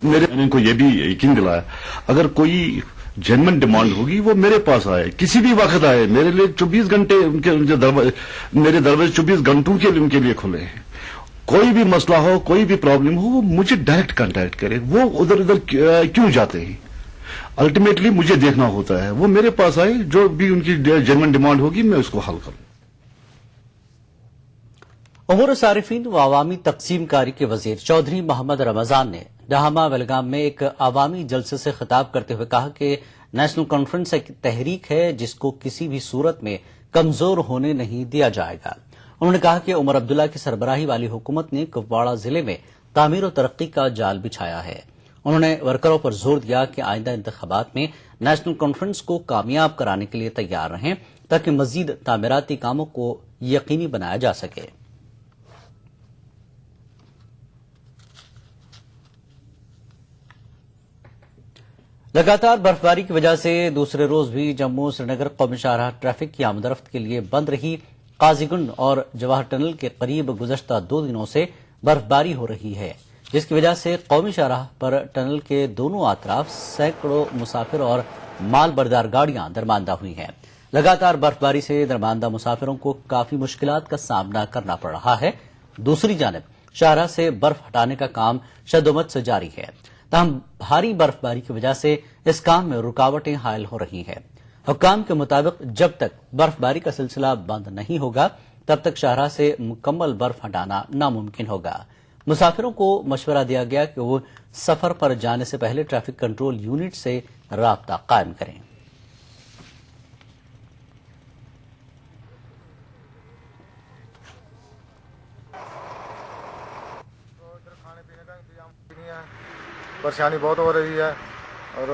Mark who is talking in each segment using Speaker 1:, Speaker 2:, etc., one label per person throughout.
Speaker 1: मैंने इनको ये भी यकीन दिलाया, अगर कोई जेन्युइन डिमांड होगी वो मेरे पास आए, किसी भी वक्त आए, मेरे लिए 24 घंटे मेरे दरवाजे 24 घंटों के लिए उनके लिए खुले हैं। कोई भी मसला हो, कोई भी प्रॉब्लम हो, वो मुझे डायरेक्ट कांटेक्ट करे। वो उधर उधर क्यों जाते हैं? अल्टीमेटली मुझे देखना होता है, वो मेरे पास आए, जो भी उनकी जेन्युइन डिमांड होगी मैं उसको हल करूं।
Speaker 2: उमूर सारिफीन व अवामी तकसीम कारी के वजीर चौधरी मोहम्मद रमजान ने डहामा वेलगाम में एक अवामी जलसे से खिताब करते हुए कहा कि नेशनल कॉन्फ्रेंस एक तहरीक है जिसको किसी भी सूरत में कमजोर होने नहीं दिया जाएगा। उन्होंने कहा कि उमर अब्दुल्ला की सरबराही वाली हुकूमत ने कुपवाड़ा जिले में तामीर और तरक्की का जाल बिछाया है। उन्होंने वर्करों पर जोर दिया कि आइंदा इंतखाबात में नेशनल कॉन्फ्रेंस को कामयाब कराने के लिए तैयार रहें ताकि मजीद तामीराती कामों को यकीनी बनाया जा सके। लगातार बर्फबारी की वजह से दूसरे रोज भी जम्मू श्रीनगर कौमी शाहराह ट्रैफिक की आमदरफ्त के लिए बंद रही। काजीगुंड और जवाहर टनल के करीब गुज़श्ता 2 दिनों से बर्फबारी हो रही है, जिसकी वजह से कौमी शाहराह पर टनल के दोनों अतराफ सैकड़ों मुसाफिर और माल बरदार गाड़ियां दरमांदा हुई हैं। लगातार बर्फबारी से दरमांदा मुसाफिरों को काफी मुश्किलात का सामना करना पड़ रहा है। दूसरी जानब शाहराह से बर्फ हटाने का काम शद्दोमत से जारी है, तहम भारी बर्फबारी की वजह से इस काम में रुकावटें हायल हो रही हैं। हुक्काम के मुताबिक जब तक बर्फबारी का सिलसिला बंद नहीं होगा तब तक शाहराह से मुकम्मल बर्फ हटाना नामुमकिन होगा। मुसाफिरों को मशवरा दिया गया कि वो सफर पर जाने से पहले ट्रैफिक कंट्रोल यूनिट से राब्ता कायम करें।
Speaker 3: परेशानी बहुत हो रही है। और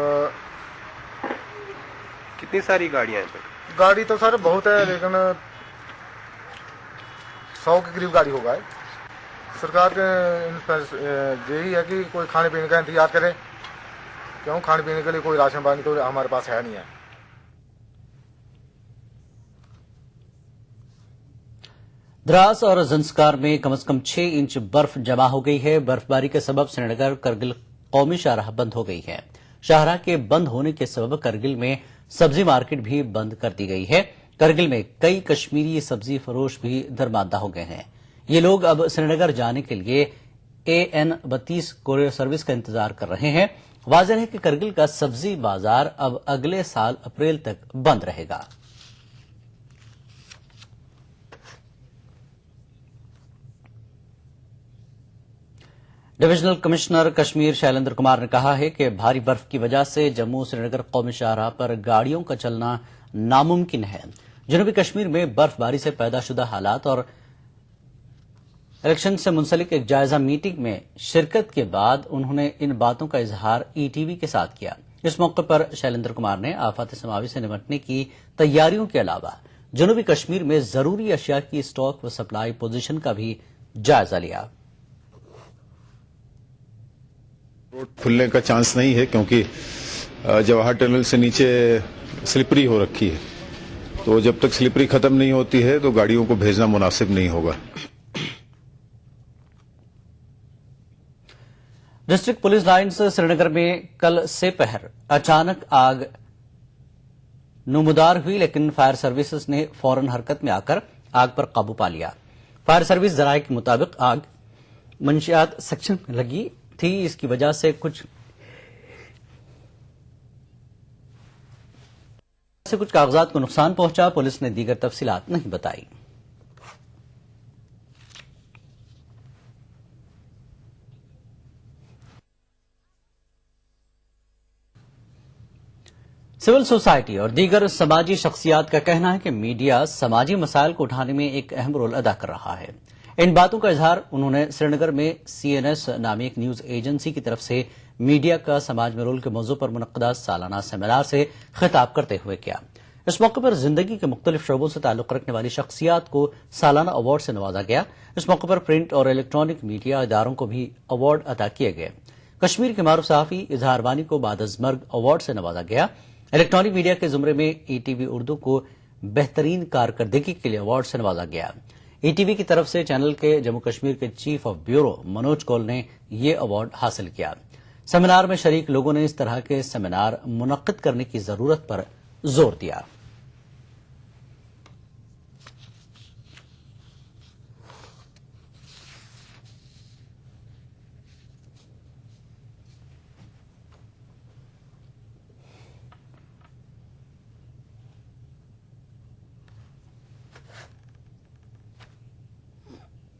Speaker 4: कितनी सारी गाड़ियां हैं?
Speaker 3: गाड़ी तो सर बहुत है, लेकिन 100 के करीब गाड़ी होगा। सरकार के यही है कि कोई खाने पीने का इंतजार करे, क्यों खाने पीने के लिए कोई राशन पानी तो हमारे पास है नहीं है।
Speaker 2: द्रास और जंस्कार में कम से कम 6 इंच बर्फ जमा हो गई है। बर्फबारी के सबब श्रीनगर करगिल कौमी शाहराह बंद हो गई है। शाहराह के बंद होने के सबब करगिल में सब्जी मार्केट भी बंद कर दी गई है। करगिल में कई कश्मीरी सब्जी फरोश भी दरमांदा हो गए हैं। ये लोग अब श्रीनगर जाने के लिए AN 32 कोरियर सर्विस का इंतजार कर रहे हैं। वाज़ेह है कि करगिल का सब्जी बाजार अब अगले साल अप्रैल तक बंद रहेगा। डिविजनल कमिश्नर कश्मीर शैलेंद्र कुमार ने कहा है कि भारी बर्फ की वजह से जम्मू श्रीनगर कौमी शाहराह पर गाड़ियों का चलना नामुमकिन है। जनूबी कश्मीर में बर्फबारी से पैदाशुदा हालात और इलेक्शन से मुंसलिक एक जायजा मीटिंग में शिरकत के बाद उन्होंने इन बातों का इजहार ETV के साथ किया। इस मौके पर शैलेंद्र कुमार ने आफात समावी से निपटने की तैयारियों के अलावा जनूबी कश्मीर में जरूरी अशिया की स्टॉक व सप्लाई पोजीशन का भी जायजा लिया।
Speaker 5: रोड खुलने का चांस नहीं है, क्योंकि जवाहर टनल से नीचे स्लिपरी हो रखी है, तो जब तक स्लिपरी खत्म नहीं होती है तो गाड़ियों को भेजना मुनासिब नहीं होगा।
Speaker 2: डिस्ट्रिक्ट पुलिस लाइन्स श्रीनगर में कल से पहर अचानक आग नुमदार हुई, लेकिन फायर सर्विसेज ने फौरन हरकत में आकर आग पर काबू पा लिया। फायर सर्विस जराये के मुताबिक आग मंशियात सेक्शन में लगी थी, इसकी वजह से कुछ कागजात को नुकसान पहुंचा। पुलिस ने दीगर तफसीलात नहीं बताई। सिविल सोसाइटी और दीगर समाजी शख्सियात का कहना है कि मीडिया समाजी मसाइल को उठाने में एक अहम रोल अदा कर रहा है। इन बातों का इजहार उन्होंने श्रीनगर में CNS नामी एक न्यूज एजेंसी की तरफ से मीडिया का समाज में रोल के मौजू पर मुनक्कदा सालाना सेमिनार से खिताब करते हुए किया। इस मौके पर जिंदगी के मुख्तलिफ शोबों से ताल्लुक रखने वाली शख्सियात को सालाना अवार्ड से नवाजा गया। इस मौके पर प्रिंट और इलेक्ट्रॉनिक मीडिया इदारों को भी अवार्ड अदा किए गए। कश्मीर के मारूफ सहाफी इजहार वानी को बादअज़मर्ग अवार्ड से नवाजा गया। इलेक्ट्रॉनिक मीडिया के जुमरे में ETV उर्दू को बेहतरीन कारकर्दगी के लिए अवार्ड से नवाजा गया। ETV की तरफ से चैनल के जम्मू कश्मीर के chief of bureau Manoj Kaul ने यह अवार्ड हासिल किया। सेमिनार में शरीक लोगों ने इस तरह के सेमिनार मुनक्किद करने की जरूरत पर जोर दिया।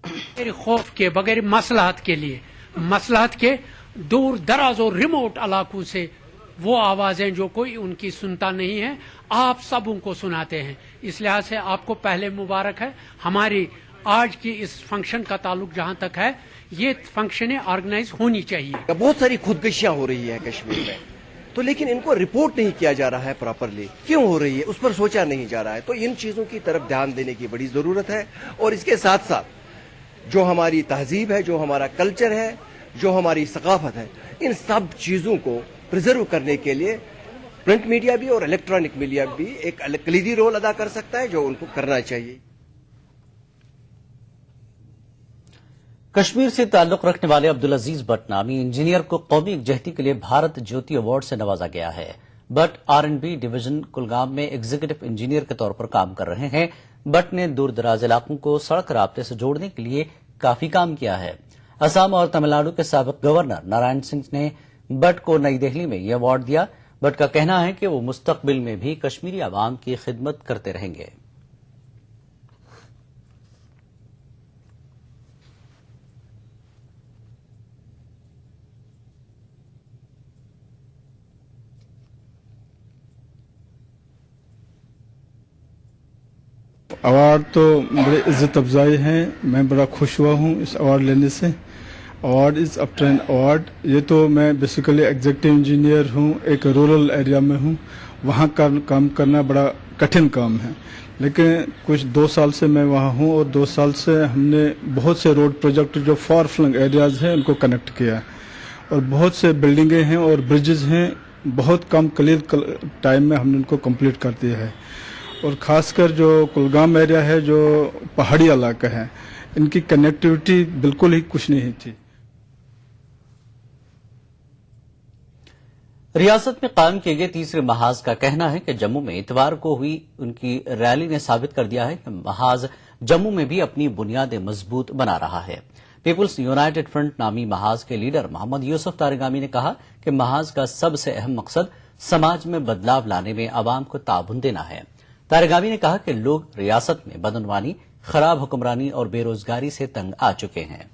Speaker 4: बगैर खौफ के, बगैर मसलहत के लिए, मसलहत के दूर दराज और रिमोट इलाकों से वो आवाजें जो कोई उनकी सुनता नहीं है, आप सब उनको सुनाते हैं। इस लिहाज से आपको पहले मुबारक है। हमारी आज की इस फंक्शन का ताल्लुक जहां तक है, ये फंक्शनें ऑर्गेनाइज होनी चाहिए।
Speaker 6: बहुत सारी खुदकुशियां हो रही है कश्मीर में, तो लेकिन इनको रिपोर्ट नहीं किया जा रहा है प्रॉपरली। क्यों हो रही है उस पर सोचा नहीं जा रहा है। तो इन चीजों की तरफ ध्यान देने की बड़ी जरूरत है। और इसके साथ साथ जो हमारी तहजीब है, जो हमारा कल्चर है, जो हमारी सकाफत है, इन सब चीजों को प्रिजर्व करने के लिए प्रिंट मीडिया भी और इलेक्ट्रॉनिक मीडिया भी एक कलीदी रोल अदा कर सकता है, जो उनको करना चाहिए।
Speaker 2: कश्मीर से ताल्लुक रखने वाले अब्दुल अजीज भट्ट नामी इंजीनियर को कौमी यकजहती के लिए भारत ज्योति अवार्ड से नवाजा गया है। भट्ट R&B डिवीजन कुलगाम में एग्जीक्यूटिव इंजीनियर के तौर पर काम कर रहे हैं। भट्ट ने दूर दराज इलाकों को सड़क राब्ते से जोड़ने के लिए काफी काम किया है। असम और तमिलनाडु के साबिक गवर्नर नारायण सिंह ने भट्ट को नई दिल्ली में यह अवार्ड दिया। भट्ट का कहना है कि वो मुस्तकबिल में भी कश्मीरी आवाम की खिदमत करते रहेंगे।
Speaker 7: अवार्ड तो बड़े इज्जत अफजाई हैं। मैं बड़ा खुश हुआ हूँ इस अवार्ड लेने से। Award is up to an award. ये तो मैं बेसिकली एग्जीक्यूटिव इंजीनियर हूँ, एक रूरल एरिया में हूँ। वहाँ का काम करना बड़ा कठिन काम है, लेकिन कुछ 2 साल से मैं वहाँ हूँ और 2 साल से हमने बहुत से रोड प्रोजेक्ट जो फार फ्लंग एरियाज हैं उनको कनेक्ट किया है। और बहुत से बिल्डिंगें हैं और ब्रिजेज हैं, बहुत कम कलील टाइम में हमने उनको कंप्लीट कर दिया है। और खासकर जो कुलगाम एरिया है, जो पहाड़ी इलाका है, इनकी कनेक्टिविटी बिल्कुल ही कुछ नहीं थी।
Speaker 2: रियासत में कायम किए गए तीसरे महाज का कहना है कि जम्मू में इतवार को हुई उनकी रैली ने साबित कर दिया है कि महाज जम्मू में भी अपनी बुनियादें मजबूत बना रहा है। पीपुल्स यूनाइटेड फ्रंट नामी महाज के लीडर मोहम्मद यूसुफ तारिगामी ने कहा कि महाज का सबसे अहम मकसद समाज में बदलाव लाने में आवाम को ताबुन देना है। तारिगामी ने कहा कि लोग रियासत में बदनवानी, खराब हुक्मरानी और बेरोजगारी से तंग आ चुके हैं।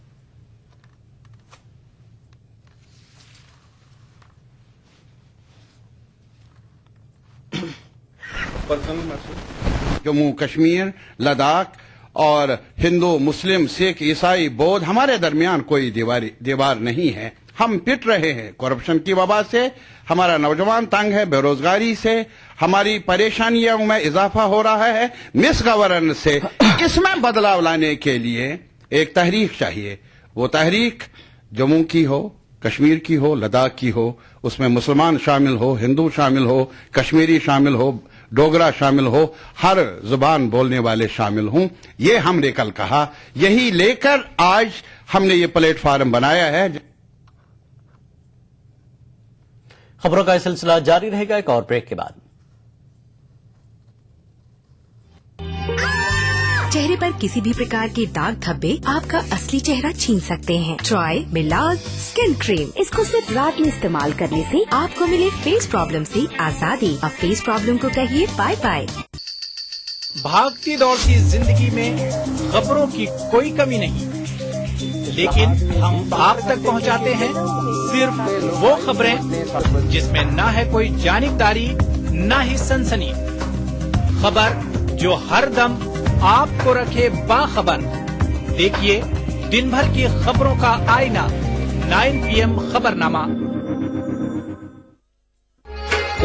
Speaker 8: जम्मू कश्मीर, लद्दाख और हिंदू, मुस्लिम, सिख, ईसाई, बौद्ध, हमारे दरमियान कोई दीवार नहीं है। हम पिट रहे हैं करप्शन की वजह से, हमारा नौजवान तंग है बेरोजगारी से, हमारी परेशानियों में इजाफा हो रहा है मिस गवर्नेंस से। इसमें बदलाव लाने के लिए एक तहरीक चाहिए। वो तहरीक जम्मू की हो, कश्मीर की हो, लद्दाख की हो, उसमें मुसलमान शामिल हो, हिंदू शामिल हो, कश्मीरी शामिल हो, डोगरा शामिल हो, हर जुबान बोलने वाले शामिल हों। ये हमने कल कहा, यही लेकर आज हमने ये प्लेटफार्म बनाया है।
Speaker 2: खबरों का सिलसिला जारी रहेगा एक और ब्रेक के बाद।
Speaker 9: चेहरे पर किसी भी प्रकार के दाग धब्बे आपका असली चेहरा छीन सकते हैं। ट्राई मिलाज स्किन क्रीम, इसको सिर्फ रात में इस्तेमाल करने से आपको मिले फेस प्रॉब्लम से आजादी। अब फेस प्रॉब्लम को कहिए बाय बाय।
Speaker 10: भागती दौड़ती जिंदगी में खबरों की कोई कमी नहीं, लेकिन हम आप तक पहुंचाते हैं सिर्फ वो खबरें जिसमें ना है कोई जानिबदारी, ना ही सनसनी। खबर जो हर दम आपको रखे बाखबर। देखिए दिन भर की खबरों का आईना 9 PM खबरनामा।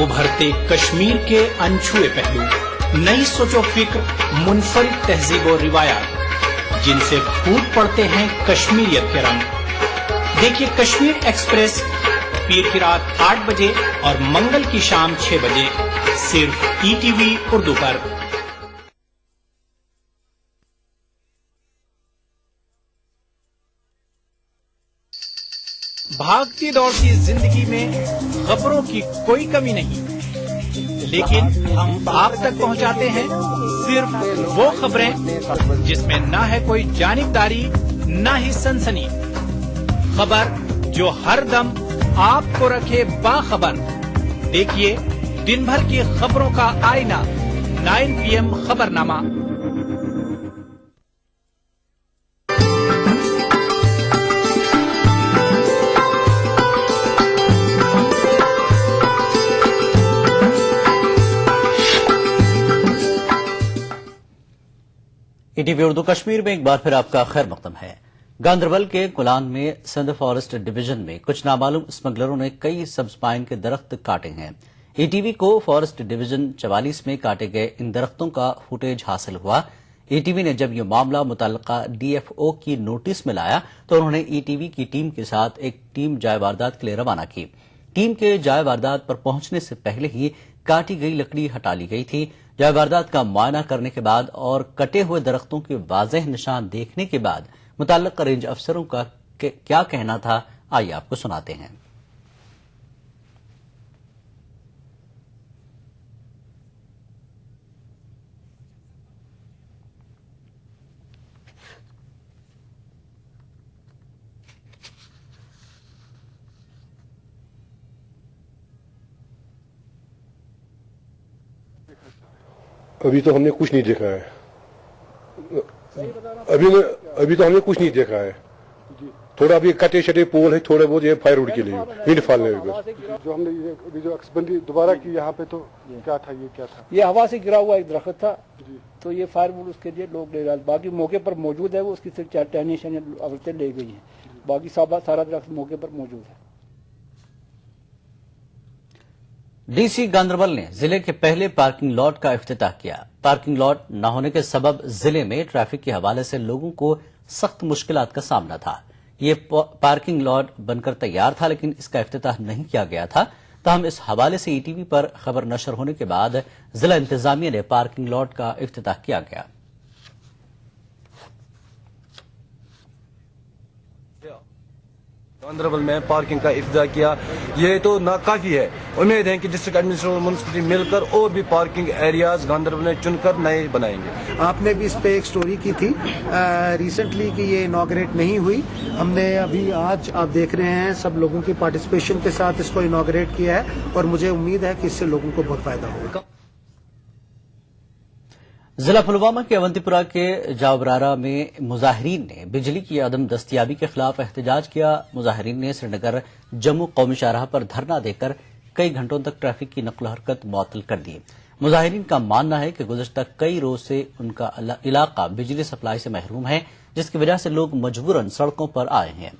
Speaker 10: उभरते कश्मीर के अनछुए पहलू, नई सोचो फिक्र, मुनफरिद तहजीब और रिवायात जिनसे फूट पड़ते हैं कश्मीरियत के रंग। देखिए कश्मीर एक्सप्रेस पीर की रात 8 बजे और मंगल की शाम 6 बजे सिर्फ ETV उर्दू पर। भागती दौड़ती जिंदगी में खबरों की कोई कमी नहीं, लेकिन हम आप तक पहुंचाते हैं सिर्फ वो खबरें जिसमें ना है कोई जानिबदारी, ना ही सनसनी। खबर जो हर दम आपको रखे बाखबर। देखिए दिन भर की खबरों का आईना 9 PM खबरनामा।
Speaker 2: ईटीवी उर्दू कश्मीर में एक बार फिर आपका खैर मकदम है। गांदरबल के कुलान में सिंध फॉरेस्ट डिवीजन में कुछ नामालूम स्मगलरों ने कई सब्ज पाइन के दरख्त काटे हैं। ईटीवी को फॉरेस्ट डिवीजन 44 में काटे गए इन दरख्तों का फुटेज हासिल हुआ। ईटीवी ने जब ये मामला मुतल्लिका डीएफओ की नोटिस में लाया तो उन्होंने ईटीवी की टीम के साथ एक टीम जाए वारदात के लिए रवाना की। टीम के जाए वारदात पर पहुंचने से पहले ही काटी गई लकड़ी हटा ली गई थी। जाए वारदात का मुआयना करने के बाद और कटे हुए दरख्तों के वाज़ेह निशान देखने के बाद मुतल्लिका रेंज अफसरों का क्या कहना था, आइए आपको सुनाते हैं।
Speaker 11: अभी तो हमने कुछ नहीं देखा है। अभी तो हमने कुछ नहीं देखा है। थोड़ा अभी कटे शटे पोल है, थोड़े बहुत ये फायर वुड के लिए विंड फॉल में
Speaker 12: जो हमने अभी जो अक्सबंदी दोबारा की यहाँ पे, तो क्या था, ये क्या था?
Speaker 13: ये हवा से गिरा हुआ एक दरख्त था, तो ये फायर वुड उसके लिए लोग ले रहे। बाकी मौके पर मौजूद है, वो उसकी सिर्फ टहनियाँ औरतें ले गई हैं। बाकी सारा दरख्त मौके पर मौजूद है।
Speaker 2: डीसी गांदरबल ने जिले के पहले पार्किंग लॉट का इफ्तिताह किया। पार्किंग लॉट न होने के सबब जिले में ट्रैफिक के हवाले से लोगों को सख्त मुश्किलात का सामना था। ये पार्किंग लॉट बनकर तैयार था, लेकिन इसका इफ्तिताह नहीं किया गया था। ताहम इस हवाले से ईटीवी पर खबर नशर होने के बाद जिला इंतजामिया ने पार्किंग लॉट का इफ्तिताह किया गया।
Speaker 14: गांदरबल में पार्किंग का इफ्तिताह किया। ये तो नाकाफी है। उम्मीद है कि डिस्ट्रिक्ट एडमिनिस्ट्रेशन और म्युनिसिपैलिटी मिलकर और भी पार्किंग एरियाज गांदरबल में चुनकर नए बनाएंगे।
Speaker 15: आपने भी इस पे एक स्टोरी की थी रिसेंटली कि ये इनॉग्रेट नहीं हुई। हमने अभी आज आप देख रहे हैं सब लोगों की पार्टिसिपेशन के साथ इसको इनॉग्रेट किया है और मुझे उम्मीद है कि इससे लोगों को बहुत फायदा होगा।
Speaker 2: जिला पुलवामा के अवंतीपुरा के जावरारा में मुजाहिरीन ने बिजली की अदम दस्तियाबी के खिलाफ एहतजाज किया। मुजाहिरीन ने श्रीनगर जम्मू कौमी शाहराह पर धरना देकर कई घंटों तक ट्रैफिक की नकल हरकत मुअत्तल कर दी। मुजाहिरीन का मानना है कि गुज़श्ता कई रोज से उनका इलाका बिजली सप्लाई से महरूम है, जिसकी वजह से लोग मजबूरन सड़कों पर आए हैं।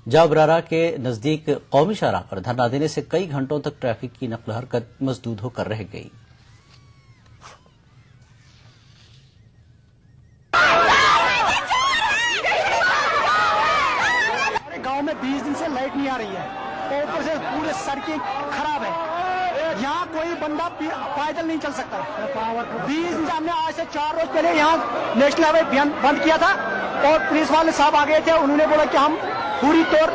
Speaker 2: जावरारा के नजदीक कौमी शाहराह पर धरना देने से कई घंटों तक ट्रैफिक की नकल हरकत मसदूद होकर रह गई।
Speaker 13: गांव में 20 दिन से लाइट नहीं आ रही है और ऊपर से पूरे सड़कें खराब है। यहाँ कोई बंदा पैदल नहीं चल सकता। 20 दिन से हमने आज से 4 रोज पहले यहाँ नेशनल हाईवे बंद किया था और पुलिस वाले साहब आ गए थे। उन्होंने बोला कि हम पूरी तौर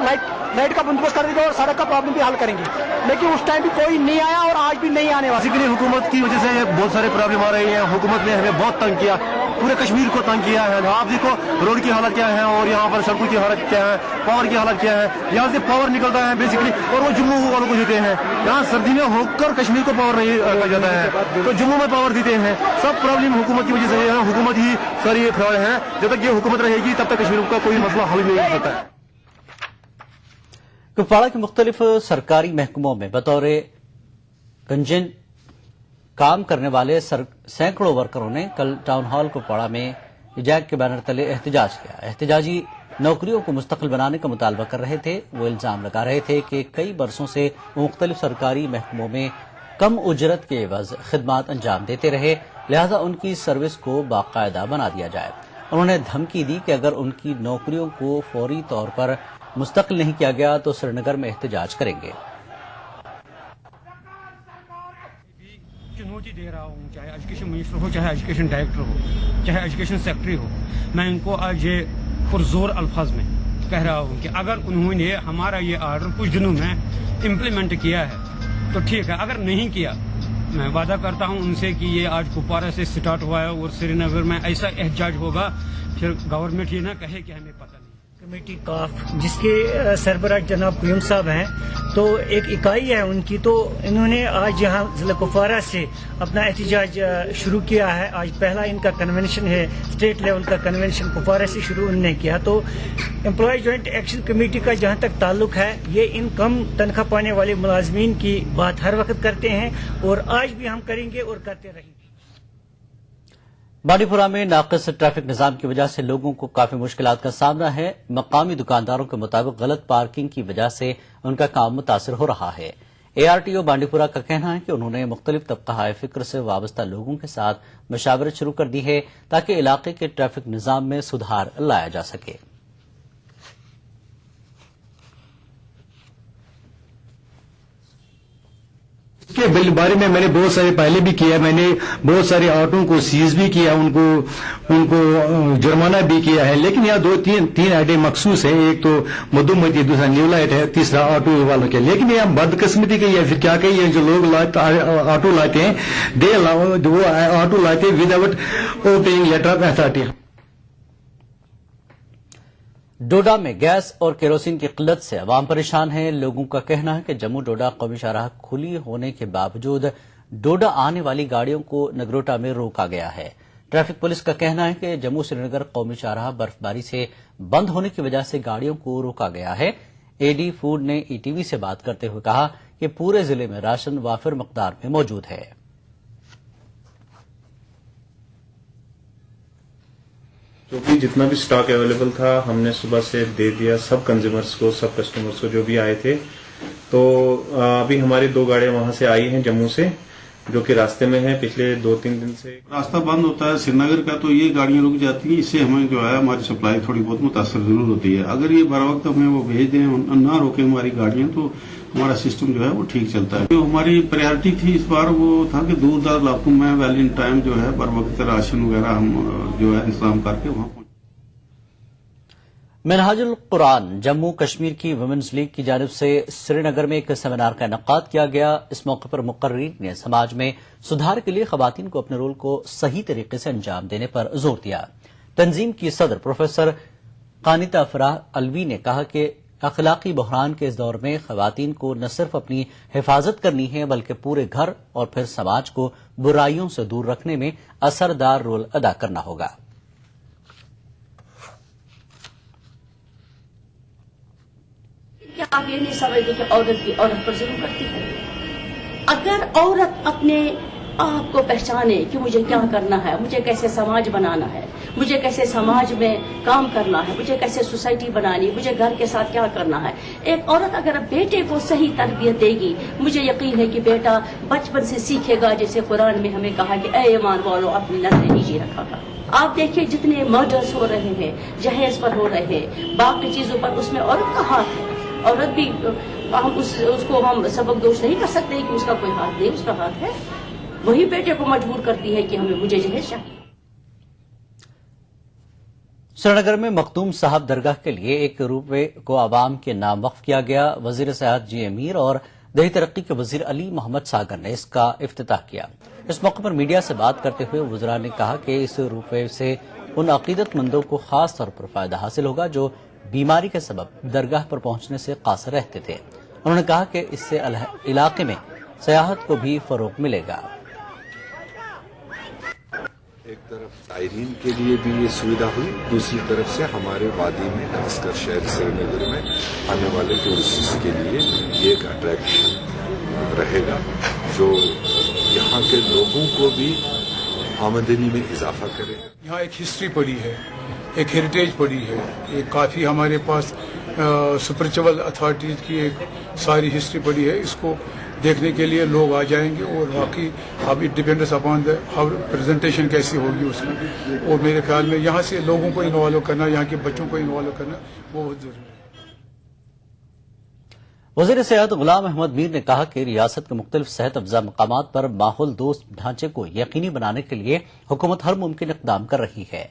Speaker 13: लाइट का बंदोबस्त कर देंगे और सड़क का प्रॉब्लम भी हल करेंगे, लेकिन उस टाइम भी कोई नहीं आया और आज भी नहीं आने वाला।
Speaker 14: बेसिकली हुकूमत की वजह से बहुत सारे प्रॉब्लम आ रही है। हुकूमत ने हमें बहुत तंग किया, पूरे कश्मीर को तंग किया है। आप देखो रोड की हालत क्या है और यहाँ पर सड़कों की हालत क्या है, पावर की हालत क्या है। यहाँ से पावर निकलता है बेसिकली और वो जम्मू वालों को देते हैं। यहाँ सर्दी में होकर कश्मीर को पावर नहीं कर जाता है, तो जम्मू में पावर देते हैं। सब प्रॉब्लम हुकूमत की वजह से है। हुकूमत ही सारी फ्रॉड है। जब तक ये हुकूमत रहेगी तब तक कश्मीर का कोई मसला हल नहीं हो सकता है।
Speaker 2: कुपवाड़ा के मुख्तलिफ सरकारी महकमों में बतौर गंजन काम करने वाले सैकड़ों वर्करों ने कल टाउन हॉल कुपवाड़ा में इजैक के बैनर तले एहतजाज किया। एहतजाजी नौकरियों को मुस्तकिल बनाने का मुतालबा कर रहे थे। वो इल्जाम लगा रहे थे कि कई बरसों से मुख्तलिफ सरकारी महकमों में कम उजरत के एवज खिदमात अंजाम देते रहे, लिहाजा उनकी सर्विस को बाकायदा बना दिया जाए। उन्होंने धमकी दी कि अगर उनकी नौकरियों को फौरी तौर पर मुस्तकिल नहीं किया गया तो श्रीनगर में एहतजाज करेंगे।
Speaker 16: चुनौती दे रहा हूँ, चाहे एजुकेशन मिनिस्टर हो, चाहे एजुकेशन डायरेक्टर हो, चाहे एजुकेशन सेक्रेटरी हो, मैं इनको आज ये पुरजोर अल्फाज में कह रहा हूँ कि अगर उन्होंने हमारा ये आर्डर कुछ दिनों में इम्प्लीमेंट किया है तो ठीक है, अगर नहीं किया मैं वादा करता हूँ उनसे कि ये आज कुपवारा से स्टार्ट हुआ है और श्रीनगर में ऐसा एहतजाज होगा, फिर गवर्नमेंट ये ना कहे कि हमें पता नहीं।
Speaker 13: कमेटी काफ जिसके सरबराह जनाब क्यूम साहब हैं, तो एक इकाई है उनकी, तो इन्होंने आज यहाँ जिला कुपवारा से अपना एहतजाज शुरू किया है। आज पहला इनका कन्वेंशन है, स्टेट लेवल का कन्वेंशन कुपवारा से शुरू उन्होंने किया। तो एम्प्लॉय जॉइंट एक्शन कमेटी का जहाँ तक ताल्लुक है, ये इन कम तनख्वाह पाने वाले मुलाजमीन की बात हर वक्त करते हैं और आज भी हम करेंगे और करते रहेंगे।
Speaker 2: बांडीपुरा में नाक़िस ट्रैफिक निजाम की वजह से लोगों को काफी मुश्किलात का सामना है। मकामी दुकानदारों के मुताबिक गलत पार्किंग की वजह से उनका काम मुतासर हो रहा है। ARTO बांडीपुरा का कहना है कि उन्होंने मुख्तलिफ तबका फिक्र से वाबस्ता लोगों के साथ मशावरत शुरू कर दी है ताकि इलाके के ट्रैफिक निजाम में सुधार लाया जा सके।
Speaker 14: इसके बारे में मैंने बहुत सारे पहले भी किया, मैंने बहुत सारे ऑटो को सीज भी किया, उनको जुर्माना भी किया है, लेकिन यहाँ तीन अड्डे मखसूस है। एक तो मधुमती, दूसरा न्यू लाइट है, तीसरा ऑटो वालों के। लेकिन यहाँ बदकिस्मती की है, फिर क्या कही है, जो लोग ऑटो लाते हैं वो ऑटो लाते हैं without paying letter of authority.
Speaker 2: Doda में गैस और केरोसिन की किल्लत से अवाम परेशान है। लोगों का कहना है कि जम्मू डोडा कौमी शाहराह खुली होने के बावजूद डोडा आने वाली गाड़ियों को नगरोटा में रोका गया है। ट्रैफिक पुलिस का कहना है कि जम्मू श्रीनगर कौमी शाहराह बर्फबारी से बंद होने की वजह से गाड़ियों को रोका गया है। AD फूड ने ETV से बात करते हुए कहा कि पूरे जिले में राशन वाफिर मकदार में मौजूद है।
Speaker 17: क्योंकि जितना भी स्टॉक अवेलेबल था हमने सुबह से दे दिया सब कंज्यूमर्स को, सब कस्टमर्स को जो भी आए थे। तो अभी हमारी 2 गाड़ियां वहां से आई हैं जम्मू से, जो कि रास्ते में है। पिछले 2-3 दिन से
Speaker 5: रास्ता बंद होता है श्रीनगर का, तो ये गाड़ियां रुक जाती हैं। इससे हमें जो है हमारी सप्लाई थोड़ी बहुत मुतासर जरूर होती है। अगर ये बर वक्त हमें वो भेज दें, ना रोके हमारी गाड़ियां, तो हमारा सिस्टम जो है वो ठीक चलता है। जो हमारी प्रायोरिटी थी इस बार वो था कि दूर दराज इलाकों में वेल इन टाइम जो है बर वक्त राशन वगैरह हम जो है इंतजाम करके वहां पहुंचे।
Speaker 2: मिनहाजुल कुरान जम्मू कश्मीर की वुमेन्स लीग की जानिब से श्रीनगर में एक सेमिनार का इनेकाद किया गया। इस मौके पर मुकर्रीन ने समाज में सुधार के लिए खवातीन को अपने रोल को सही तरीके से अंजाम देने पर जोर दिया। तंजीम की सदर प्रोफेसर कानिता फराह अलवी ने कहा कि अखलाकी बहरान के इस दौर में खवातीन को न सिर्फ अपनी हिफाजत करनी है बल्कि पूरे घर और फिर समाज को बुराइयों से दूर रखने में असरदार रोल अदा करना होगा।
Speaker 18: क्या आप ये नहीं समझते कि औरत भी औरत पर जुल्म करती है? अगर औरत अपने आप को पहचाने कि मुझे क्या करना है, मुझे कैसे समाज बनाना है, मुझे कैसे समाज में काम करना है, मुझे कैसे सोसाइटी बनानी है, मुझे घर के साथ क्या करना है। एक औरत अगर बेटे को सही तरबियत देगी, मुझे यकीन है कि बेटा बचपन से सीखेगा। जैसे कुरान में हमें कहा कि ए ईमान वालों अपनी नजरें नीचे रखा कर। आप देखिए जितने मर्डर्स हो रहे हैं, जहेज पर हो रहे हैं, बाकी चीजों पर, उसमें औरत का हाथ है। औरत भी हम उसको हम सबक दोष नहीं कर सकते कि उसका कोई हाथ नहीं, उसका हाथ है। वही बेटे को मजबूर करती है कि हमें मुझे जहेज चाहिए।
Speaker 2: श्रीनगर में मखदूम साहब दरगाह के लिए 1 रुपये को आवाम के नाम वक्फ किया गया। वजीर सेहत जी अमीर और दही तरक्की के वजीर अली मोहम्मद सागर ने इसका इफ्तिताह किया। इस मौके पर मीडिया से बात करते हुए वज़रा ने कहा कि इस रुपये से उन अकीदतमंदों को खास तौर पर फायदा हासिल होगा जो बीमारी के सबब दरगाह पर पहुंचने से कासर रहते थे। उन्होंने कहा कि इससे इलाके में सयाहत को भी फरोग मिलेगा।
Speaker 19: एक तरफ तायरीन के लिए भी ये सुविधा हुई, दूसरी तरफ से हमारे वादी में खासकर शहर श्रीनगर में आने वाले टूरिस्ट के लिए ये एक अट्रैक्शन रहेगा जो यहाँ के लोगों को भी आमदनी में इजाफा करेगा।
Speaker 20: यहाँ एक हिस्ट्री पड़ी है, एक हेरिटेज पड़ी है, एक काफ़ी हमारे पास स्पिरिचुअल अथॉरिटीज की एक सारी हिस्ट्री पड़ी है। इसको देखने के लिए लोग आ जाएंगे और बाकी अब it depends upon the how presentation कैसी होगी उसमें। और मेरे ख्याल में यहाँ से लोगों को इन्वॉल्व करना, यहाँ के बच्चों को इन्वॉल्व करना वो बहुत जरूरी है।
Speaker 2: वज़ीर सेहत गुलाम अहमद मीर ने कहा कि रियासत के मुख्तलिफ सेहत अफजा मकामात पर माहौल दोस्त ढांचे को यकीनी बनाने के लिए हुकूमत हर मुमकिन इक़दाम कर रही है।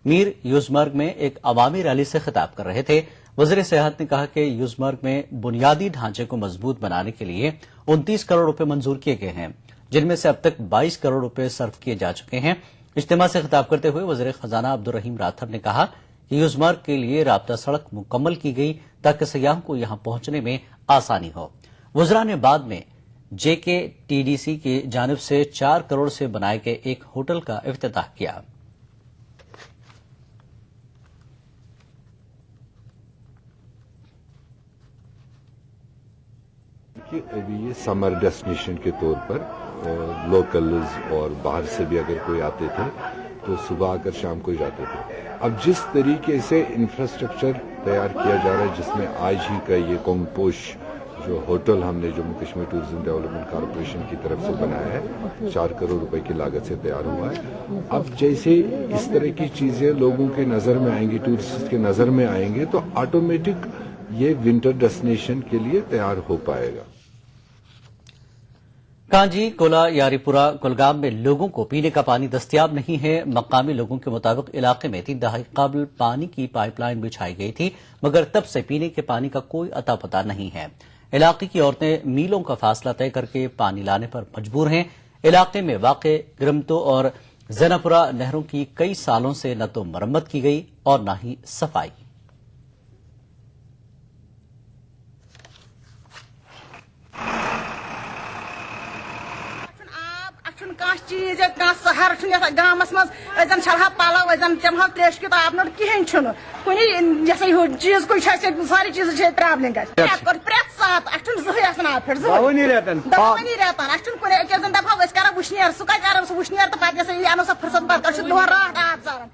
Speaker 2: मीर यूजमर्ग में एक अवामी रैली से खिताब कर रहे थे। वज़ीर सेहत ने कहा कि यूजमर्ग में बुनियादी ढांचे को मजबूत बनाने के लिए 29 करोड़ रुपए मंजूर किए गए हैं, जिनमें से अब तक 22 करोड़ रुपए सर्व किए जा चुके हैं। इज्तिमा से खिताब करते हुए वज़ीर खजाना अब्दुल रहीम राठौर ने कहा कि यूजमर्ग के लिए राब्ता सड़क मुकम्मल की गई ताकि सयाहों को यहां पहुंचने में आसानी हो। वज़रा ने बाद में JKTDC की जानिब से 4 करोड़ से बनाए गए एक होटल का इफ्तिताह किया।
Speaker 19: कि अभी ये समर डेस्टिनेशन के तौर पर लोकल्स और बाहर से भी अगर कोई आते थे तो सुबह आकर शाम को ही जाते थे। अब जिस तरीके से इंफ्रास्ट्रक्चर तैयार किया जा रहा है, जिसमें आज ही का ये कोंगपोश जो होटल हमने Jammu Kashmir tourism development corporation की तरफ से बनाया है, 4 करोड़ रुपए की लागत से तैयार हुआ है। अब जैसे इस तरह की चीजें लोगों के नजर में आएंगी, टूरिस्ट के नजर में आएंगे, तो ऑटोमेटिक ये विंटर डेस्टिनेशन के लिए तैयार हो पाएगा।
Speaker 2: कांजी, कोला, यारीपुरा, कुलगाम में लोगों को पीने का पानी दस्तयाब नहीं है। मकामी लोगों के मुताबिक इलाके में 3 दहाई काबिल पानी की पाइपलाइन बिछाई गई थी, मगर तब से पीने के पानी का कोई अता पता नहीं है। इलाके की औरतें मीलों का फासला तय करके पानी लाने पर मजबूर हैं। इलाके में वाक़े ग्रमतो और जैनापुरा नहरों की कई सालों से न तो मरम्मत की गई और न ही सफाई।
Speaker 21: चीज सहर गामस मज छलहा पलव चमहा त्रेश किताब नोट कहें कुन चीज कोई सारी चीज ट्रैवलिंग प्रेत सात जहन आफिट दवनी रेतन कुन दफा कर वुशनेर सह कर वुशनेर तो पे अनो सा फुर्सत पर दोहन रात आब सारन।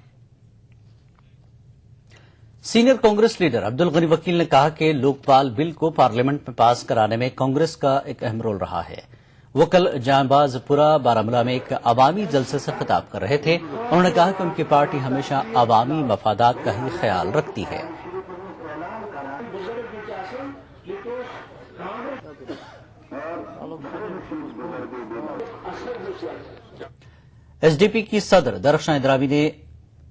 Speaker 2: सीनियर कांग्रेस लीडर अब्दुल गनी वकील ने कहा कि लोकपाल बिल को पार्लियामेंट में पास कराने में कांग्रेस का एक अहम रोल रहा है। वो कल जांबाजपुरा बारामूला में एक अवामी जलसे से खिताब कर रहे थे। उन्होंने कहा कि उनकी पार्टी हमेशा अवामी मफादात का ही ख्याल रखती है। SDP की सदर दरख्शां इंदिरावी ने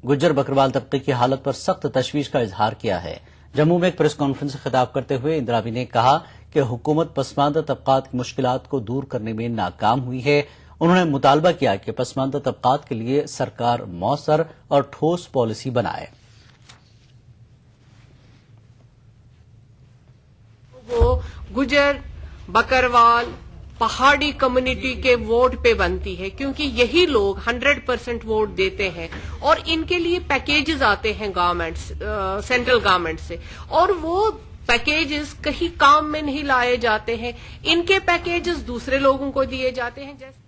Speaker 2: गुज्जर बकरवाल तबके की हालत पर सख्त तशवीश का इजहार किया है। जम्मू में एक प्रेस कॉन्फ्रेंस से खिताब करते हुए इंदिरावी ने कहा कि हुकूमत पसमानदा तबकात की मुश्किलात को दूर करने में नाकाम हुई है। उन्होंने मुतालबा किया कि पसमानदा तबकात के लिए सरकार मौसर और ठोस पॉलिसी बनाए।
Speaker 22: वो गुजर बकरवाल पहाड़ी कम्युनिटी के वोट पे बनती है, क्योंकि यही लोग 100% वोट देते हैं और इनके लिए पैकेजेस आते हैं गवर्नमेंट सेंट्रल गवर्नमेंट से, और वो पैकेजेस कहीं काम में नहीं लाए जाते हैं। इनके पैकेजेस दूसरे लोगों को दिए जाते हैं। जैसे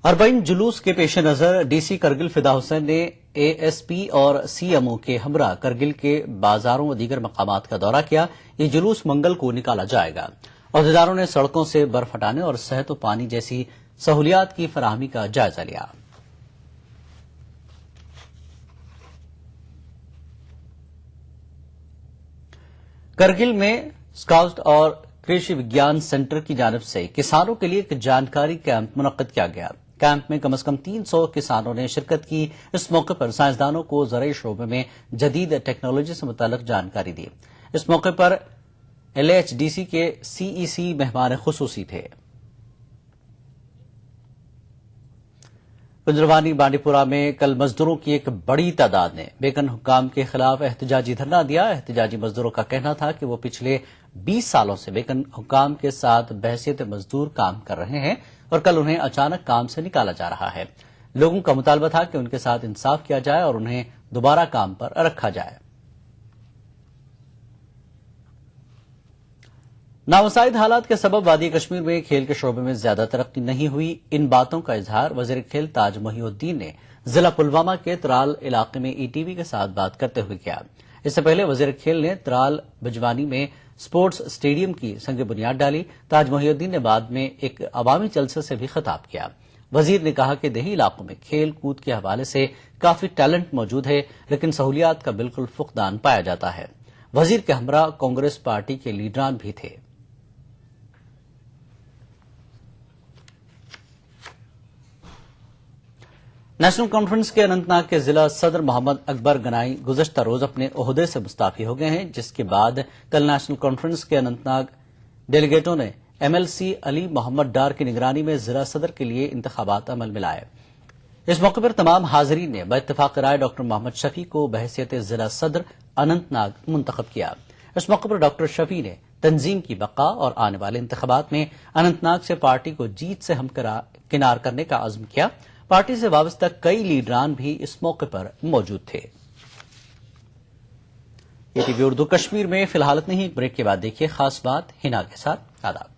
Speaker 2: 40 जुलूस के पेश नजर DC करगिल फिदा हुसैन ने ASP और CMO के हमरा करगिल के बाजारों व दीगर मकामात का दौरा किया। ये जुलूस मंगल को निकाला जाएगा। अहदेदारों ने सड़कों से बर्फ हटाने और सेहत व पानी जैसी सहूलियात की फराहमी का जायजा लिया। करगिल में स्काउट और कृषि विज्ञान सेंटर की जानिब से किसानों के लिए एक जानकारी कैंप मुनक्किद किया गया। कैंप में कम से कम 300 किसानों ने शिरकत की। इस मौके पर साइंसदानों को ज़राई शोबे में जदीद टेक्नोलॉजी से मुताल्लिक जानकारी दी। इस मौके पर LHDC के CEC मेहमान खुसूसी थे। कुंजरवानी बांडीपुरा में कल मजदूरों की एक बड़ी तादाद ने बेगन हुकाम के खिलाफ एहतजाजी धरना दिया। एहतजाजी मजदूरों का कहना था कि वो पिछले 20 सालों से बेगन हुकाम के साथ बहसियत मजदूर काम कर रहे हैं और कल उन्हें अचानक काम से निकाला जा रहा है। लोगों का मुतालबा था कि उनके साथ इंसाफ किया जाए और उन्हें दोबारा काम पर रखा जाए। नावसाइद हालात के सबब वादी कश्मीर में खेल के शोबे में ज्यादा तरक्की नहीं हुई। इन बातों का इजहार वजीर खेल ताज मोहिउद्दीन ने जिला पुलवामा के त्राल इलाके में ETV के साथ बात करते हुए किया। इससे पहले वजीर खेल ने त्राल बिजवानी में स्पोर्ट्स स्टेडियम की संग बुनियाद डाली। ताज मोहिउद्दीन ने बाद में एक अवामी जलसे से भी खिताब किया। वजीर ने कहा कि देही इलाकों में खेल कूद के हवाले से काफी टैलेंट मौजूद है, लेकिन सहूलियात का बिल्कुल फुकदान पाया जाता है। वजीर के हमरा कांग्रेस पार्टी के लीडरान भी थे। نیشنل کانفرنس کے اننت ناگ کے ضلع صدر محمد اکبر گنائی گزشتہ روز اپنے عہدے سے مستعفی ہو گئے ہیں، جس کے بعد کل نیشنل کانفرنس کے اننت ناگ ڈیلیگیٹوں نے MLC علی محمد ڈار کی نگرانی میں ضلع صدر کے لیے انتخابات عمل میں لائے۔ اس موقع پر تمام حاضرین نے باتفاق رائے ڈاکٹر محمد شفیع کو بحیثیت ضلع صدر اننت ناگ منتخب کیا۔ اس موقع پر ڈاکٹر شفیع نے تنظیم کی بقا اور آنے والے انتخابات میں اننت ناگ سے پارٹی کو جیت سے ہمکنار کرنے کا عزم کیا۔ پارٹی سے وابستہ کئی لیڈران بھی اس موقع پر موجود تھے۔ ATV اردو کشمیر میں فی الحال اتنی ہی، ایک بریک کے بعد دیکھیے خاص بات ہنا کے ساتھ۔ آداب۔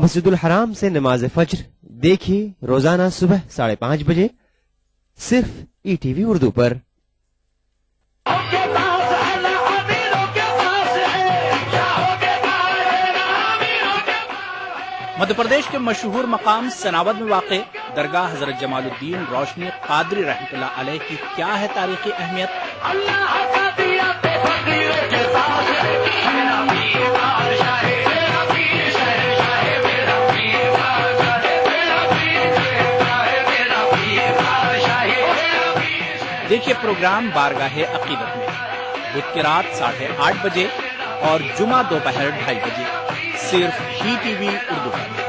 Speaker 1: مسجد الحرام سے نماز فجر دیکھیے روزانہ صبح 5:30 بجے صرف ETV اردو پر۔
Speaker 10: مدھیہ پردیش کے مشہور مقام سناوت میں واقع درگاہ حضرت جمال الدین روشنی قادری رحمۃ اللہ علیہ کی کیا ہے تاریخی اہمیت؟ دیکھیے پروگرام بارگاہ عقیدت میں بدھ کی رات 8:30 بجے اور جمعہ دوپہر 2:30 بجے صرف ETV اردو پر۔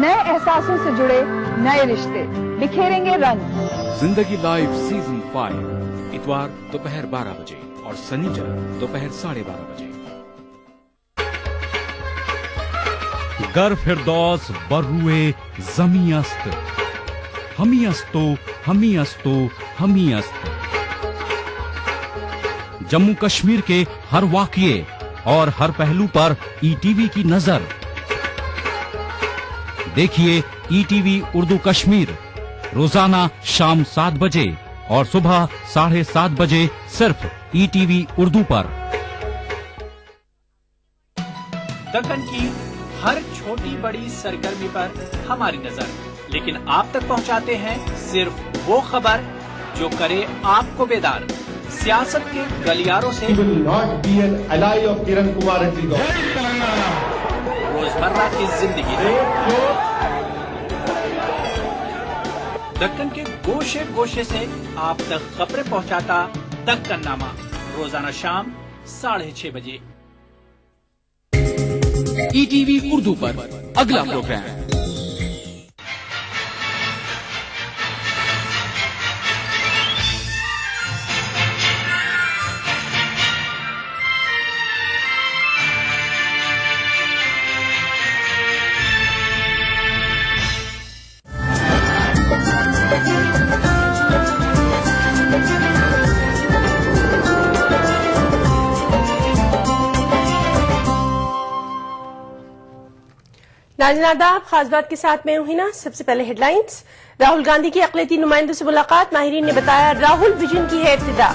Speaker 3: نئے احساسوں سے جڑے نئے رشتے بکھیریں گے رنگ۔
Speaker 23: زندگی لائف سیزن 5 اتوار دوپہر 12 بجے اور سنیچر دوپہر 12:30 بجے۔ گر فردوس بروئے زمی است، ہمی استو ہمی استو ہمی است۔ جموں کشمیر کے ہر واقعے اور ہر پہلو پر ETV کی نظر۔ دیکھیے ETV اردو کشمیر روزانہ شام 7 بجے اور صبح 7:30 بجے صرف ETV اردو پر۔
Speaker 10: دکن کی ہر چھوٹی بڑی سرگرمی پر ہماری نظر، لیکن آپ تک پہنچاتے ہیں صرف وہ خبر جو کرے آپ کو بیدار۔ سیاست کے گلیاروں سے روزمرہ کی زندگی دکن کے گوشے گوشے سے آپ تک خبریں پہنچاتا دکن نامہ روزانہ شام 6:30 بجے۔
Speaker 23: ETV اردو پر اگلا پروگرام
Speaker 24: ناظرین آداب، خاص بات کے ساتھ میں ہوں ہنا۔ سب سے پہلے ہیڈ لائنز۔ راہل گاندھی کی اقلیتی نمائندوں سے ملاقات، ماہرین نے بتایا راہل ویژن کی ہے ابتدا۔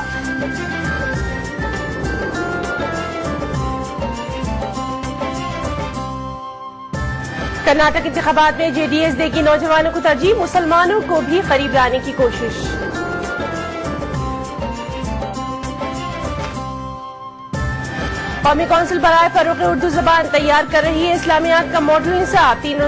Speaker 24: کرناٹک انتخابات میں JDS دے گی نوجوانوں کو ترجیح، مسلمانوں کو بھی قریب لانے کی کوشش۔ قومی کونسل برائے فروغ اردو زبان تیار کر رہی ہے، اسلامیات کا ماڈل نصاب 3